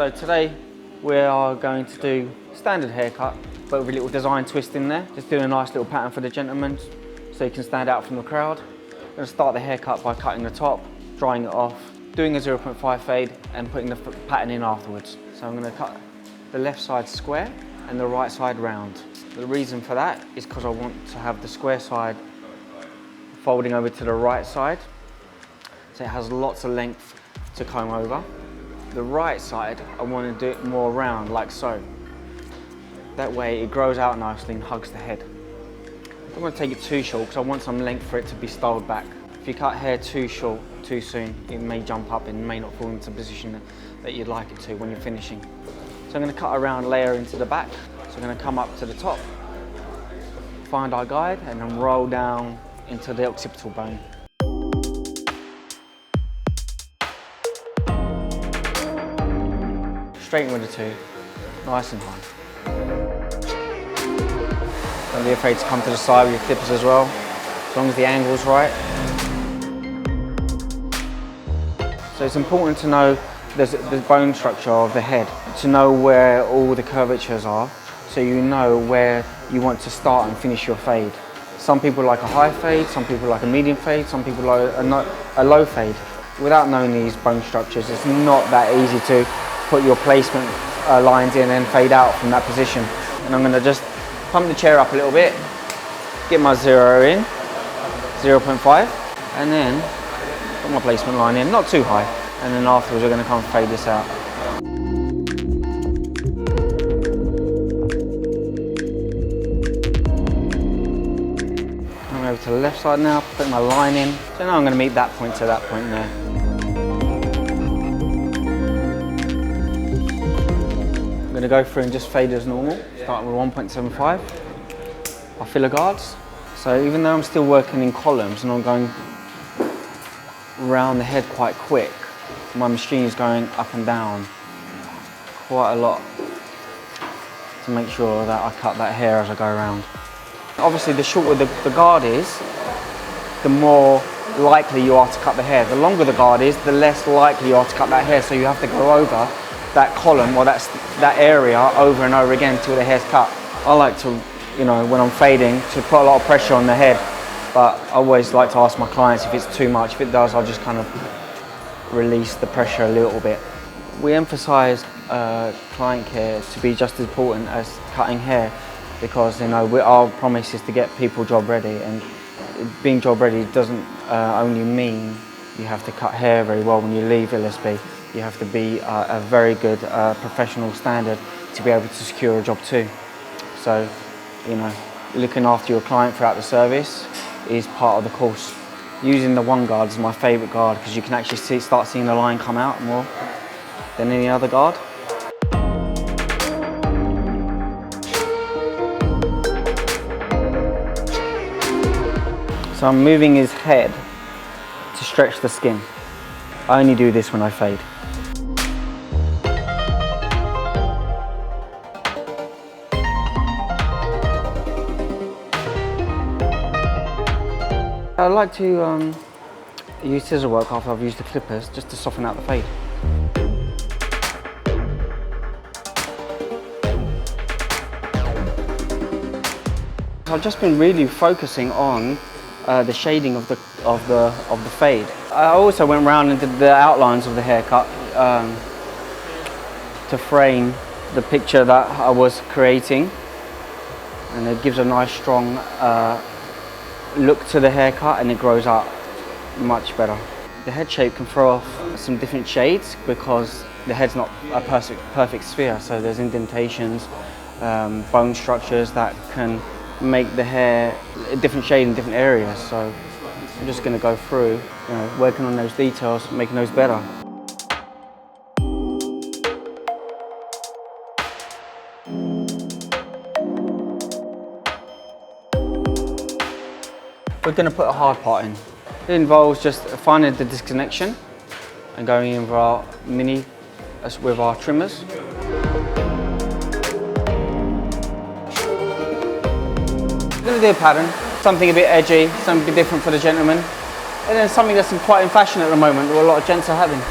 So today we are going to do standard haircut, but with a little design twist in there. Just doing a nice little pattern for the gentleman so he can stand out from the crowd. I'm going to start the haircut by cutting the top, drying it off, doing a 0.5 fade and putting the pattern in afterwards. So I'm going to cut the left side square and the right side round. The reason for that is because I want to have the square side folding over to the right side, so it has lots of length to comb over. The right side, I want to do it more round, like so. That way it grows out nicely and hugs the head. I don't want to take it too short because I want some length for it to be styled back. If you cut hair too short, too soon, it may jump up and may not fall into the position that you'd like it to when you're finishing. So I'm going to cut a round layer into the back. So I'm going to come up to the top, find our guide, and then roll down into the occipital bone. Straighten with the two, nice and high. Don't be afraid to come to the side with your clippers as well, as long as the angle's right. So it's important to know the bone structure of the head, to know where all the curvatures are, so you know where you want to start and finish your fade. Some people like a high fade, some people like a medium fade, some people like a low fade. Without knowing these bone structures, it's not that easy to put your placement lines in and fade out from that position. And I'm going to just pump the chair up a little bit, get my 0 in, 0.5, and then put my placement line in, not too high. And then afterwards we're going to come fade this out. Coming over to the left side now, put my line in. So now I'm going to meet that point to that point there. I'm going to go through and just fade as normal, starting with 1.75. Our filler guards. So even though I'm still working in columns and I'm going around the head quite quick, my machine is going up and down quite a lot to make sure that I cut that hair as I go around. Obviously, the shorter the guard is, the more likely you are to cut the hair. The longer the guard is, the less likely you are to cut that hair. So you have to go over that column or that area over and over again till the hair's cut. I like to, you know, when I'm fading, to put a lot of pressure on the head, but I always like to ask my clients if it's too much. If it does, I'll just kind of release the pressure a little bit. We emphasise client care to be just as important as cutting hair, because, you know, our promise is to get people job ready, and being job ready doesn't only mean you have to cut hair very well when you leave LSB. You have to be a very good professional standard to be able to secure a job too. So, you know, looking after your client throughout the service is part of the course. Using the one guard is my favourite guard because you can actually start seeing the line come out more than any other guard. So I'm moving his head to stretch the skin. I only do this when I fade. I like to use scissor work after I've used the clippers just to soften out the fade. I've just been really focusing on the shading of the fade. I also went around and did the outlines of the haircut to frame the picture that I was creating, and it gives a nice strong look to the haircut, and it grows out much better. The head shape can throw off some different shades because the head's not a perfect sphere, so there's indentations, bone structures that can make the hair a different shade in different areas. So I'm just going to go through, you know, working on those details, making those better. We're going to put a hard part in. It involves just finding the disconnection and going in with our with our trimmers. We're going to do a pattern, something a bit edgy, something a bit different for the gentleman, and then something that's quite in fashion at the moment, that a lot of gents are having.